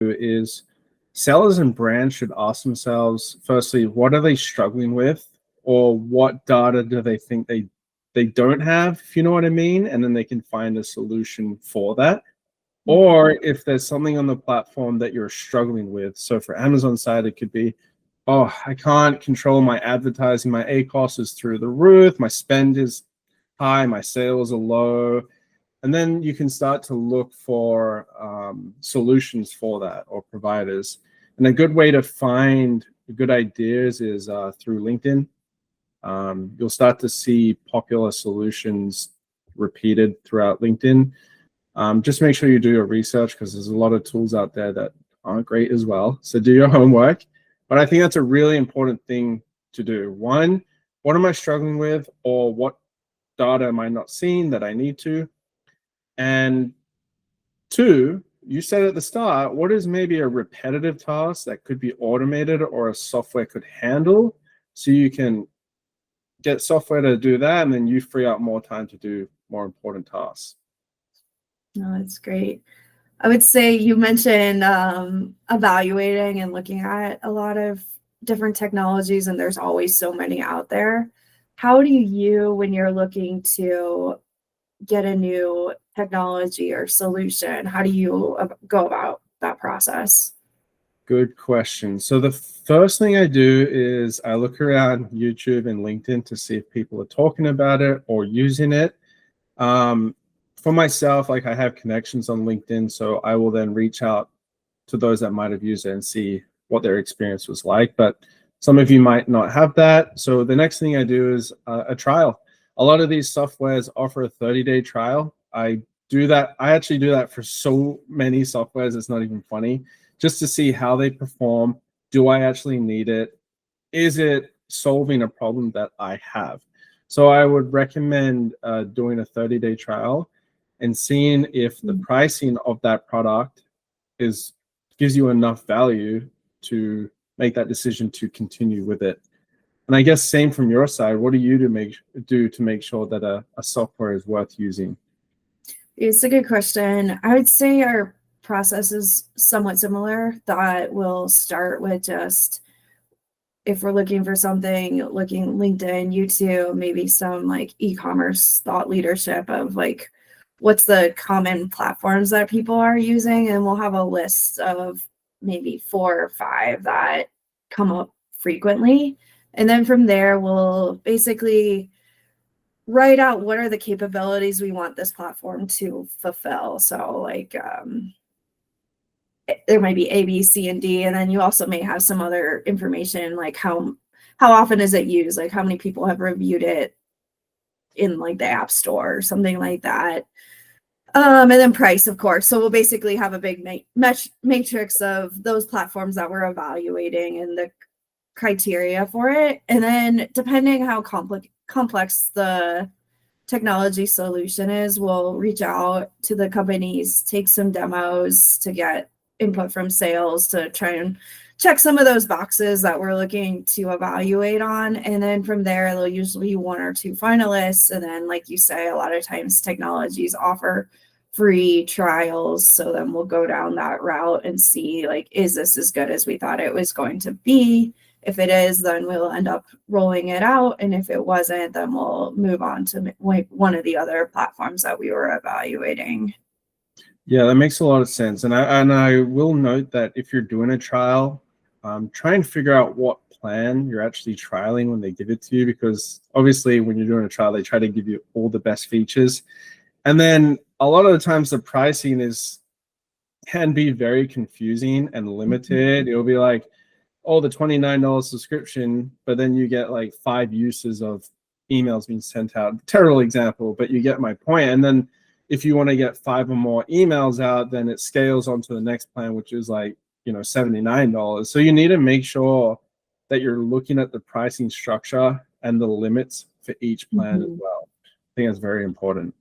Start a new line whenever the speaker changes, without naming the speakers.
is sellers and brands should ask themselves, firstly, what are they struggling with, or what data do they think they don't have, if you know what I mean, and then they can find a solution for that. Or if there's something on the platform that you're struggling with. So for Amazon side, it could be, oh, I can't control my advertising. My ACoS is through the roof. My spend is high. My sales are low. And then you can start to look for solutions for that, or providers. And a good way to find good ideas is through LinkedIn. You'll start to see popular solutions repeated throughout LinkedIn. Just make sure you do your research, because there's a lot of tools out there that aren't great as well. So do your homework. But I think that's a really important thing to do. One, what am I struggling with, or what data am I not seeing that I need to? And two, you said at the start, what is maybe a repetitive task that could be automated or a software could handle, so you can get software to do that, and then you free up more time to do more important tasks.
No, that's great. I would say you mentioned evaluating and looking at a lot of different technologies, and there's always so many out there. How do you, when you're looking to get a new technology or solution, how do you go about that process?
Good question. So the first thing I do is I look around YouTube and LinkedIn to see if people are talking about it or using it. For myself, like, I have connections on LinkedIn, so I will then reach out to those that might have used it and see what their experience was like. But some of you might not have that. So the next thing I do is a trial. A lot of these softwares offer a 30-day trial. I do that. I actually do that for so many softwares, it's not even funny, just to see how they perform. Do I actually need it? Is it solving a problem that I have? So I would recommend doing a 30-day trial and seeing if the pricing of that product gives you enough value to make that decision to continue with it. And I guess same from your side, what do you do to make sure that a software is worth using?
It's a good question. I would say our process is somewhat similar. That we'll start with just, if we're looking for something, looking LinkedIn, YouTube, maybe some like e-commerce thought leadership of like, what's the common platforms that people are using, and we'll have a list of maybe 4 or 5 that come up frequently. And then from there, we'll basically write out what are the capabilities we want this platform to fulfill. So like there might be A, B, C, and D, and then you also may have some other information like how often is it used, like how many people have reviewed it in like the App Store or something like that. And then price, of course. So we'll basically have a big matrix of those platforms that we're evaluating and the criteria for it. And then depending how complex the technology solution is, we'll reach out to the companies, take some demos to get input from sales to try and check some of those boxes that we're looking to evaluate on. And then from there, there'll usually be 1 or 2 finalists. And then, like you say, a lot of times technologies offer free trials. So then we'll go down that route and see, like, is this as good as we thought it was going to be? If it is, then we'll end up rolling it out. And if it wasn't, then we'll move on to one of the other platforms that we were evaluating.
Yeah, that makes a lot of sense. And I will note that if you're doing a trial, try and figure out what plan you're actually trialing when they give it to you, because obviously when you're doing a trial, they try to give you all the best features. And then a lot of the times the pricing can be very confusing and limited. It'll be like, oh, the $29 subscription, but then you get like 5 uses of emails being sent out. Terrible example, but you get my point. And then if you want to get 5 or more emails out, then it scales onto the next plan, which is like, $79. So you need to make sure that you're looking at the pricing structure and the limits for each plan as well. I think that's very important.